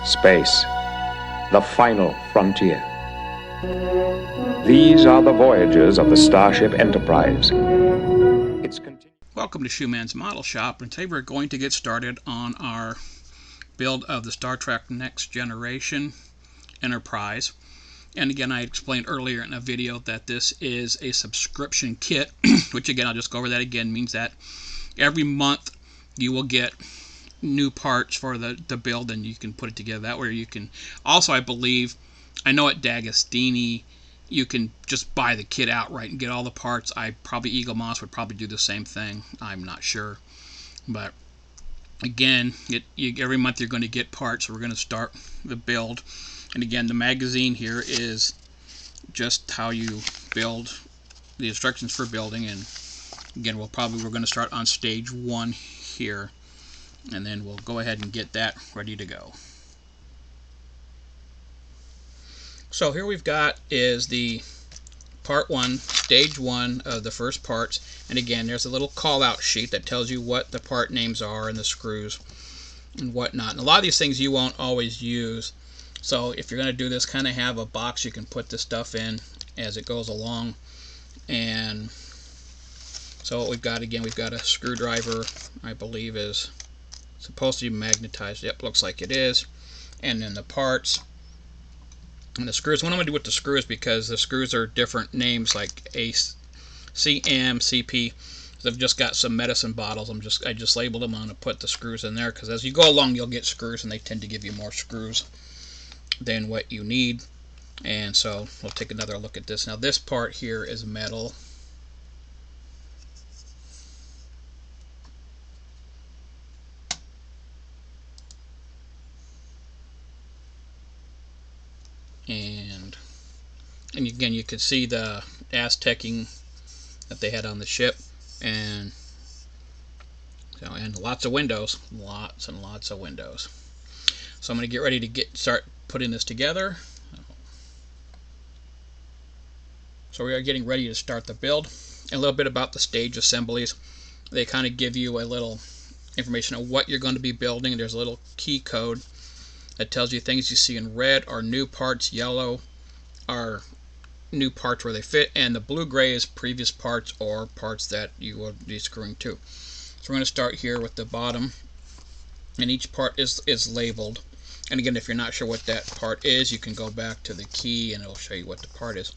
Space, the final frontier. These are the voyages of the Starship Enterprise. Welcome to Shoeman's Model Shop, and today we're going to get started on our build of the Star Trek Next Generation Enterprise. And again, I explained earlier in a video that this is a subscription kit, which again, I'll just go over that again, means that every month you will get new parts for the build, and you can put it together that way. You can also, I believe, I know at D'Agostini you can just buy the kit outright and get all the parts. Eaglemoss would probably do the same thing. I'm not sure, but again, every month you're going to get parts. So we're going to start the build, and again, the magazine here is just how you build, the instructions for building. And again, we're going to start on stage 1 here, and then we'll go ahead and get that ready to go. So here we've got is the part 1, stage 1 of the first parts. And again, there's a little call out sheet that tells you what the part names are and the screws and whatnot. And a lot of these things you won't always use. So if you're going to do this, kind of have a box you can put this stuff in as it goes along. And so what we've got, again, we've got a screwdriver, I believe is supposed to be magnetized. Yep, looks like it is. And then the parts and the screws. What I'm going to do with the screws, because the screws are different names, like ACE, CM, CP. So I've just got some medicine bottles. I just labeled them. I'm going to put the screws in there, because as you go along you'll get screws, and they tend to give you more screws than what you need. And so we'll take another look at this. Now this part here is metal. And again, you could see the Aztecing that they had on the ship, and lots of windows, lots and lots of windows. So I'm going to get ready to start putting this together. So we are getting ready to start the build. A little bit about the stage assemblies. They kind of give you a little information on what you're going to be building. There's a little key code that tells you things you see in red are new parts, yellow are new parts where they fit, and the blue-gray is previous parts or parts that you will be screwing to. So we're going to start here with the bottom, and each part is labeled. And again, if you're not sure what that part is, you can go back to the key and it'll show you what the part is.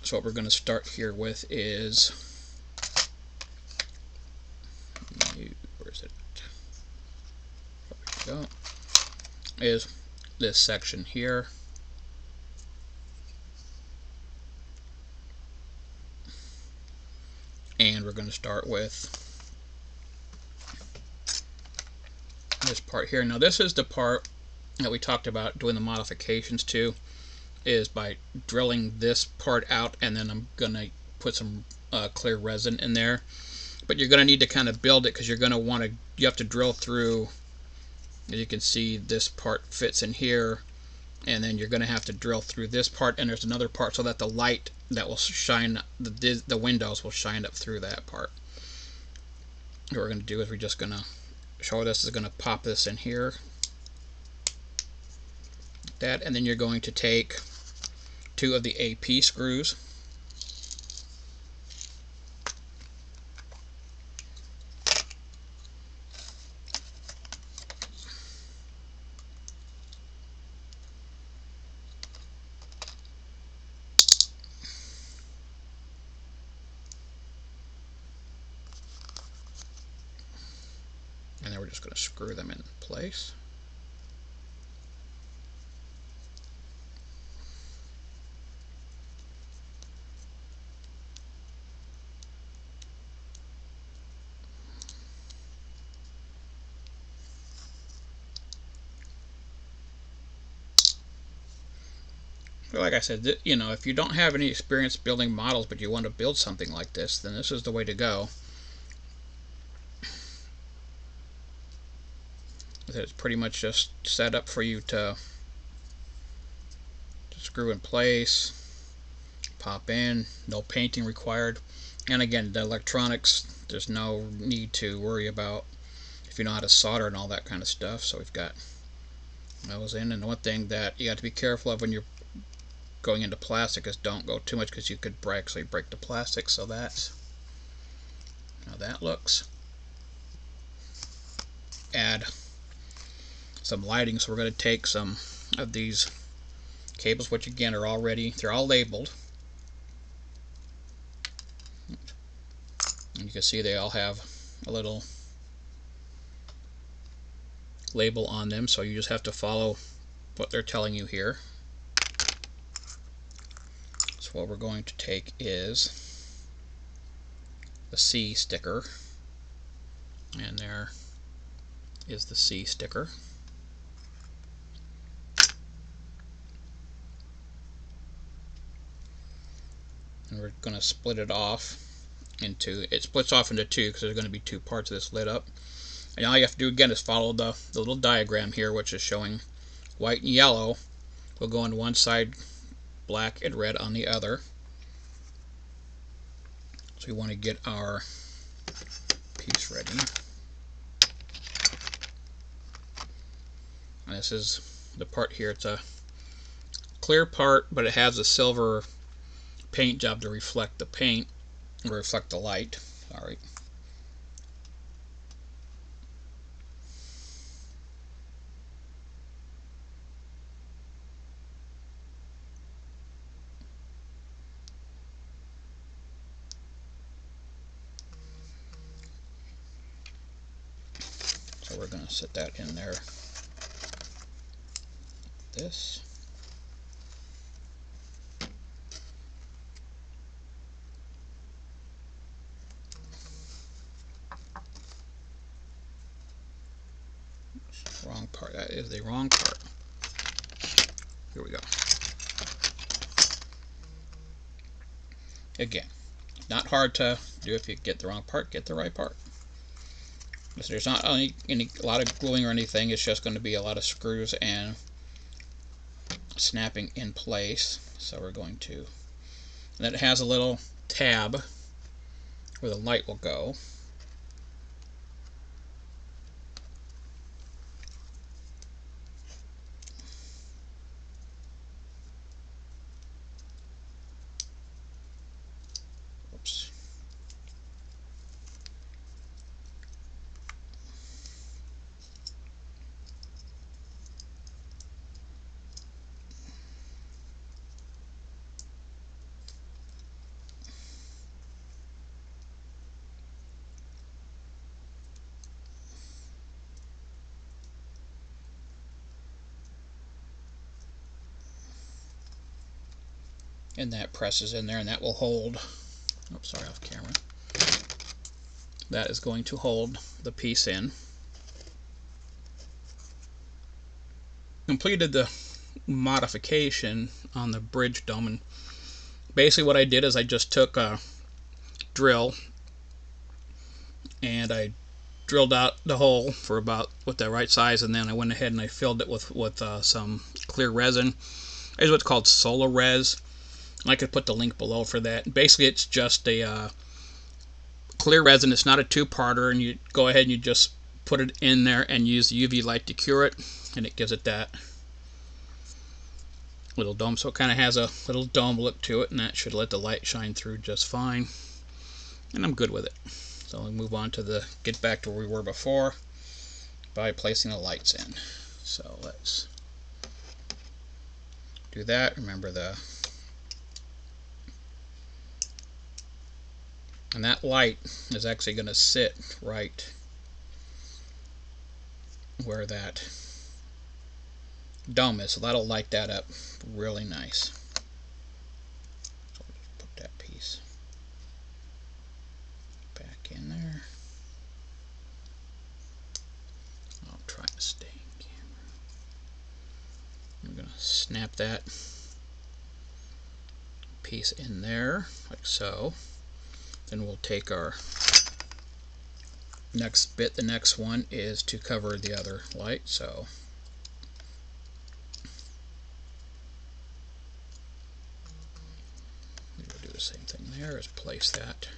So what we're going to start here with is, where is it? There we go. Is this section here. And we're going to start with this part here. Now this is the part that we talked about doing the modifications to, is by drilling this part out, and then I'm going to put some clear resin in there. But you're going to need to kind of build it, because you're going to you have to drill through. As you can see, this part fits in here, and then you're going to have to drill through this part, and there's another part so that the light that will shine, the windows will shine up through that part. What we're going to do is we're just going to show this is going to pop this in here, like that, and then you're going to take 2 of the AP screws, and then we're just going to screw them in place. Like I said, if you don't have any experience building models but you want to build something like this, then this is the way to go. It's pretty much just set up for you to screw in place, pop in, no painting required. And again, the electronics, there's no need to worry about if you know how to solder and all that kind of stuff. So we've got those in. And one thing that you have to be careful of when you're going into plastic is don't go too much, because you could actually break the plastic. So that's how that looks. Add some lighting, so we're going to take some of these cables, which again are they're all labeled, and you can see they all have a little label on them, so you just have to follow what they're telling you here. So what we're going to take is the C sticker, and there is the C sticker. And we're going to split it off into, it splits off into two because there's going to be two parts of this lit up. And all you have to do again is follow the little diagram here, which is showing white and yellow will go on one side, black and red on the other. So we want to get our piece ready. And this is the part here. It's a clear part, but it has a silver paint job to reflect the paint, or reflect the light. Sorry. So we're going to set that in there. This. Wrong part. That is the wrong part. Here we go. Again, not hard to do. If you get the wrong part, get the right part. So there's not a lot of gluing or anything. It's just going to be a lot of screws and snapping in place. So we're going to, and then it has a little tab where the light will go. Oops. And that presses in there, and that will hold. Oops, sorry, off camera. That is going to hold the piece in. Completed the modification on the bridge dome, and basically what I did is I just took a drill and I drilled out the hole for about with the right size, and then I went ahead and I filled it with some clear resin. It's what's called Solarez. I could put the link below for that. Basically, it's just a clear resin. It's not a two-parter, and you go ahead and you just put it in there and use the UV light to cure it, and it gives it that little dome. So it kind of has a little dome look to it, and that should let the light shine through just fine. And I'm good with it. So we'll move on to get back to where we were before by placing the lights in. So let's do that. Remember and that light is actually going to sit right where that dome is, so that'll light that up really nice. So just put that piece back in there. I'll try to stay in camera. I'm going to snap that piece in there like so. Then we'll take our next bit. The next one is to cover the other light, so we'll do the same thing there. Is place that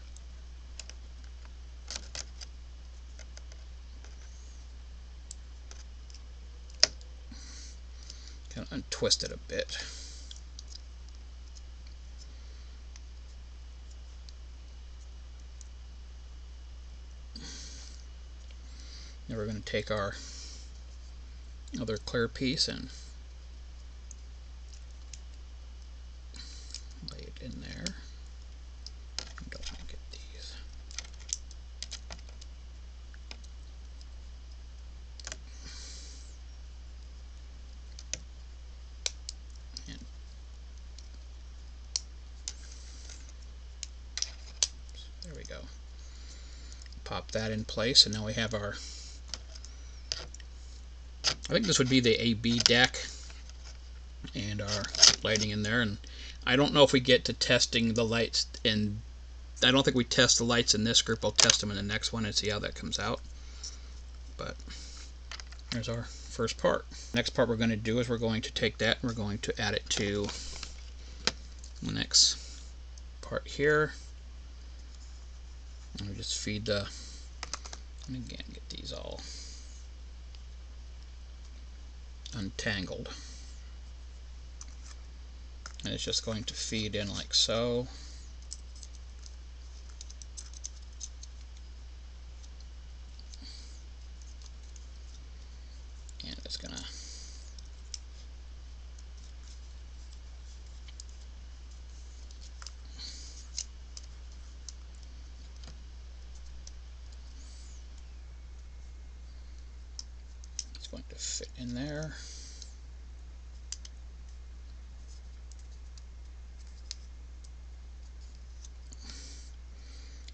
going to untwist it a bit. Now we're going to take our other clear piece and lay it in there. I don't want to get these. And there we go. Pop that in place, and now we have our, I think this would be the AB deck, and our lighting in there. And I don't know if we get to testing the lights in, I don't think we test the lights in this group. I'll test them in the next one and see how that comes out. But there's our first part. Next part we're going to do is we're going to take that and we're going to add it to the next part here. And we just feed the, and again get these all untangled. And it's just going to feed in like so. And it's gonna fit in there.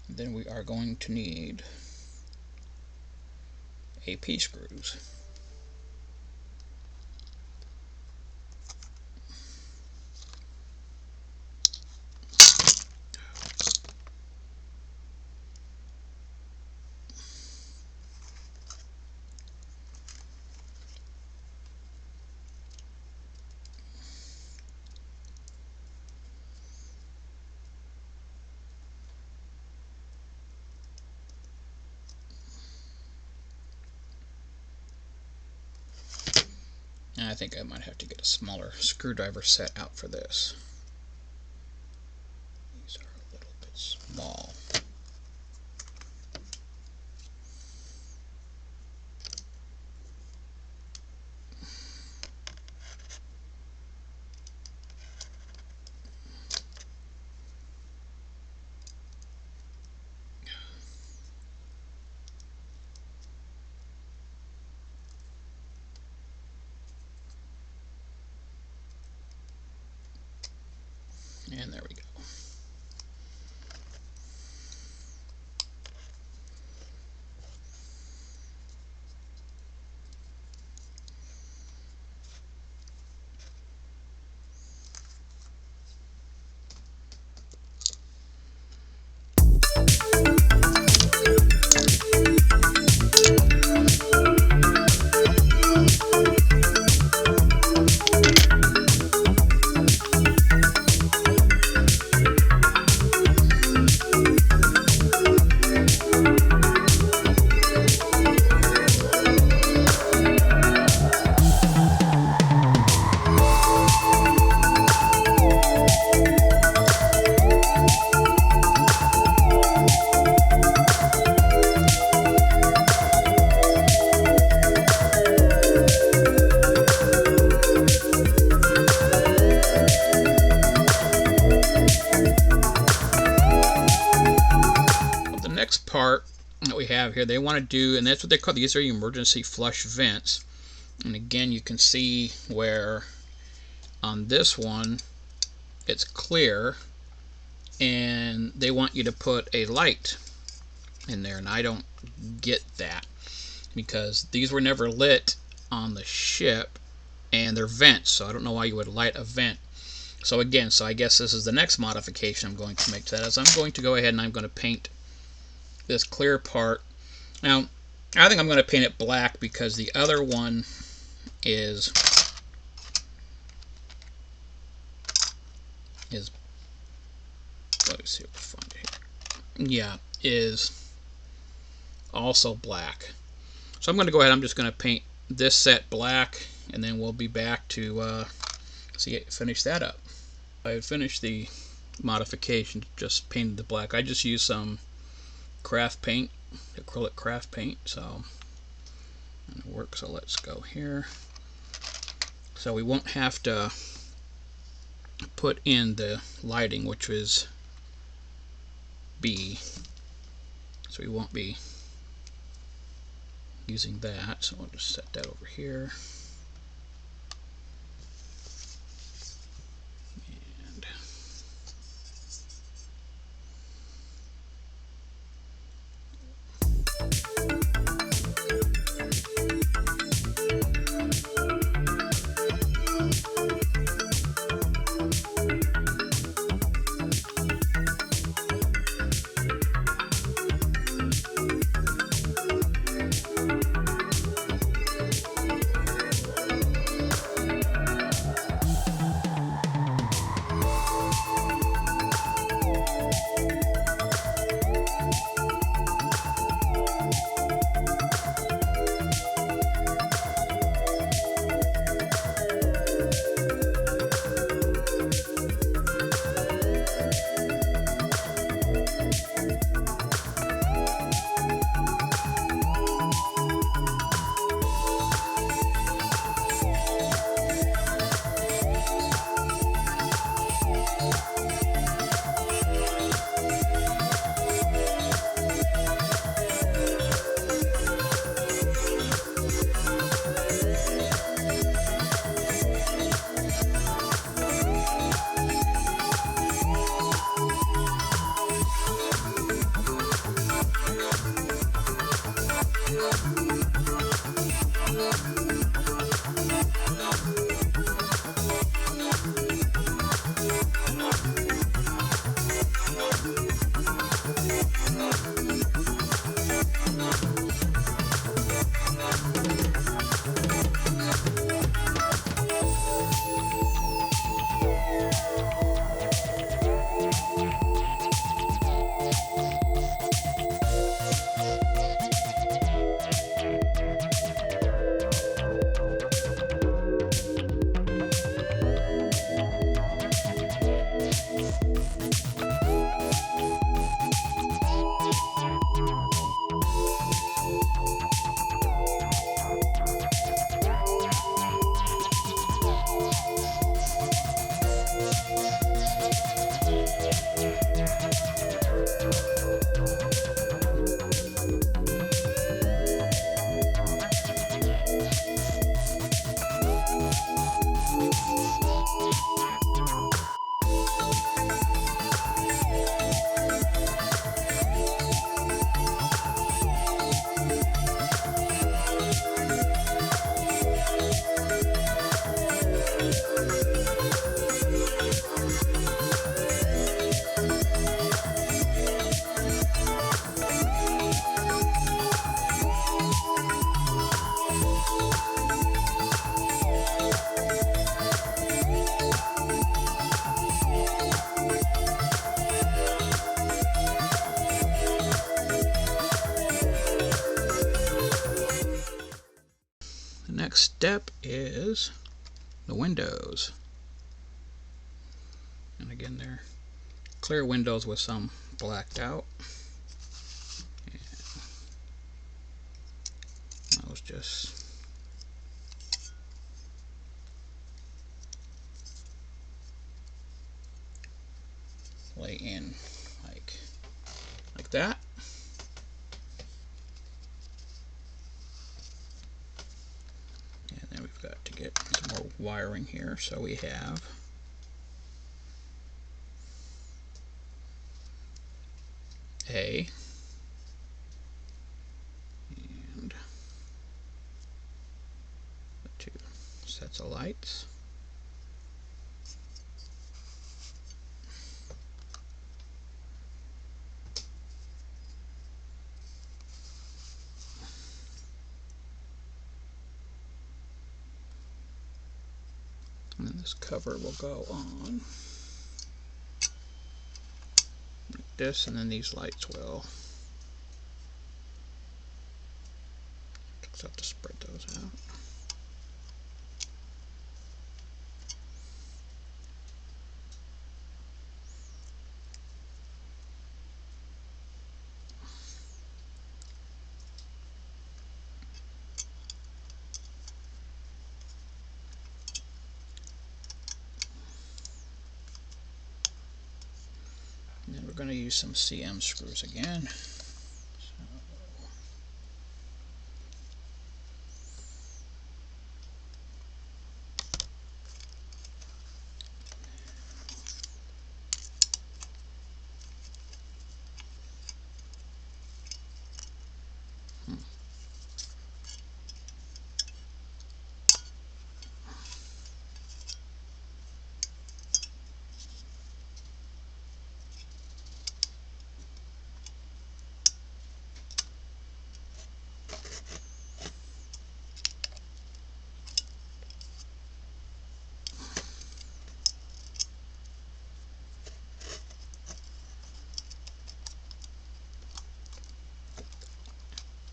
Then we are going to need AP screws. And I think I might have to get a smaller screwdriver set out for this. These are a little bit small. And there we go. Part that we have here, they want to do, and that's what they call, these are emergency flush vents. And again, you can see where on this one it's clear, and they want you to put a light in there, and I don't get that because these were never lit on the ship and they're vents, so I don't know why you would light a vent. So again, so I guess this is the next modification I'm going to make to that, is I'm going to go ahead and I'm going to paint this clear part. Now, I think I'm going to paint it black because the other one is let me see what we find here. Yeah, is also black. So I'm going to go ahead, I'm just going to paint this set black, and then we'll be back to finish that up. I finished the modification, just painted the black. I just used some craft paint, acrylic craft paint, so and it works. So let's go here. So we won't have to put in the lighting, which is B, so we won't be using that. So I'll just set that over here. Next step is the windows. And again, they're clear windows with some blacked out. And those just lay in like that. And then we've got to get some more wiring here. So we have A and the 2 sets of lights. And then this cover will go on like this, and then these lights will, just have to spread those out. we're going to use some CM screws again.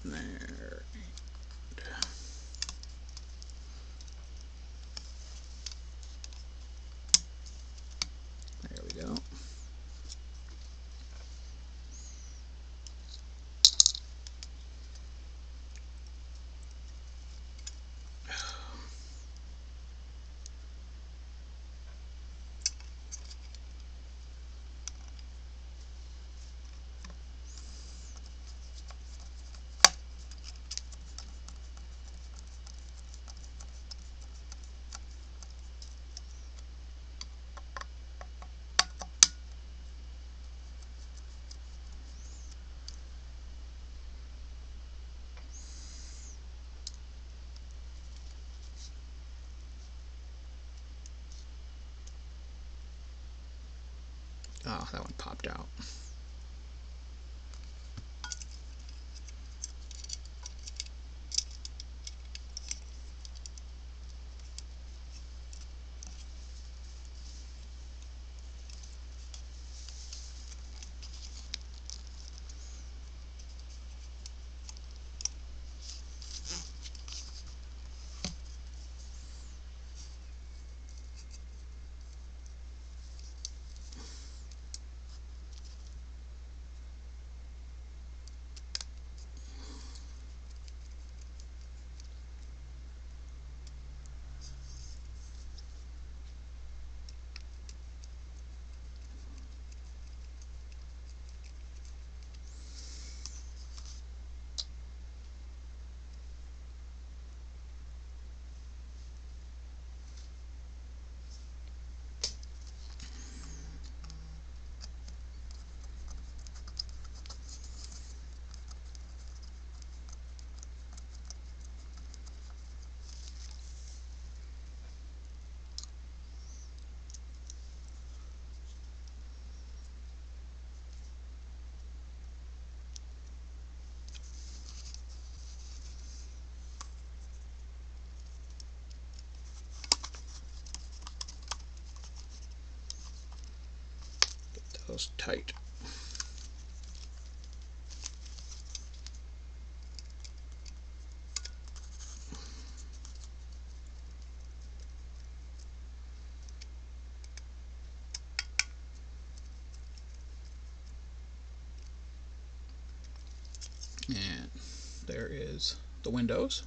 There. There we go. Oh, that one popped out. Those tight. And there is the windows.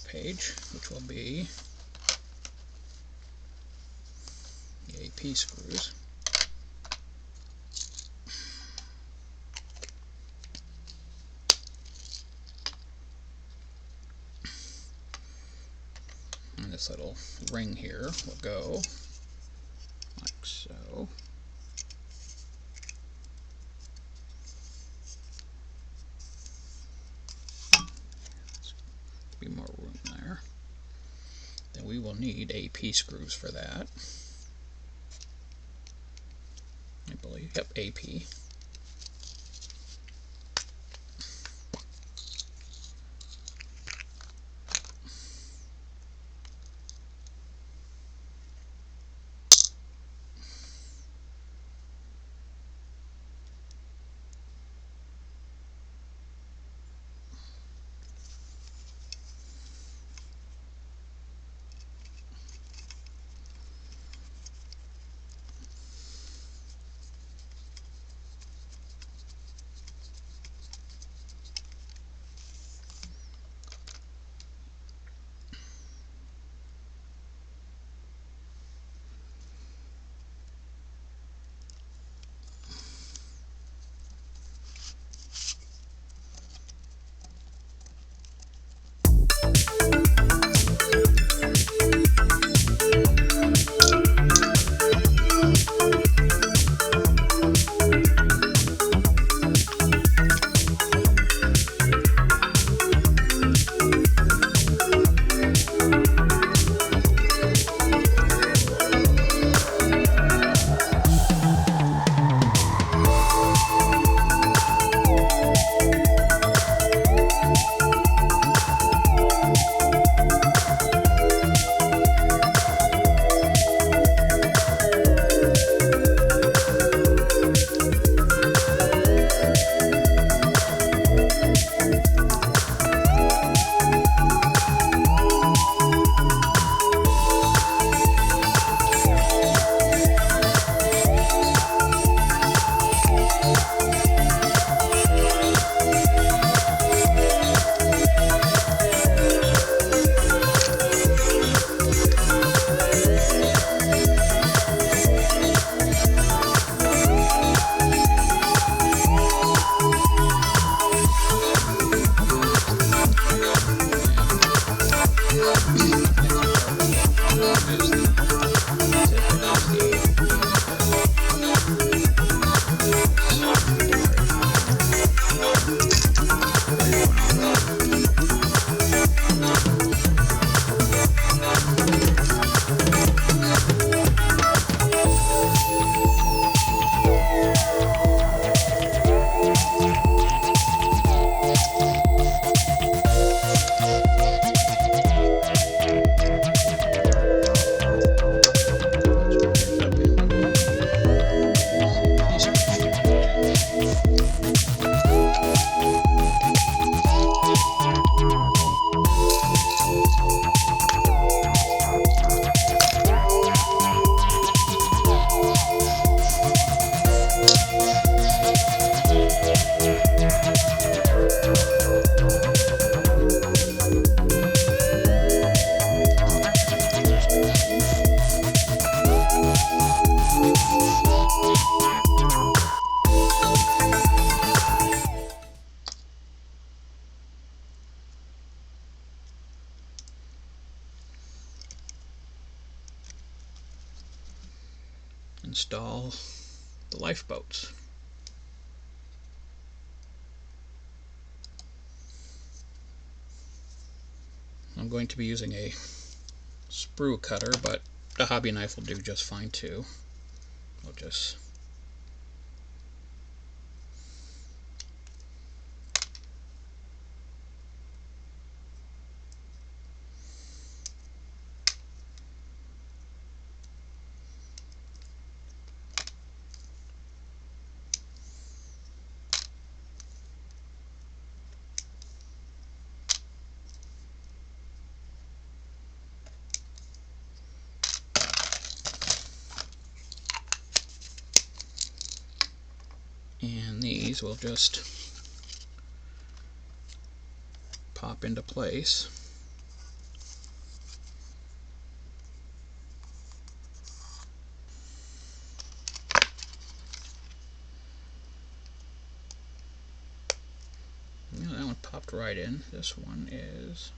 Page, which will be the AP screws. And this little ring here will go like so. Be more room there. Then we will need AP screws for that. I believe, yep, AP. install the lifeboats. I'm going to be using a sprue cutter, but the hobby knife will do just fine too. We'll just and these will just pop into place. Yeah, that one popped right in. This one is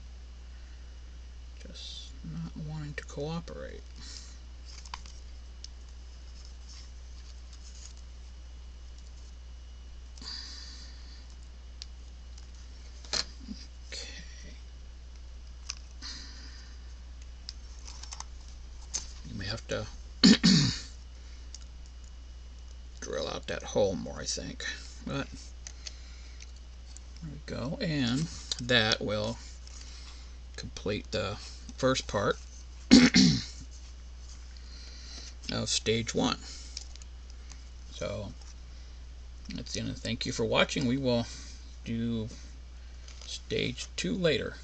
just not wanting to cooperate. You may have to drill out that hole more, I think. But there we go, and that will complete the first part of stage 1. So that's the end. Thank you for watching. We will do stage 2 later.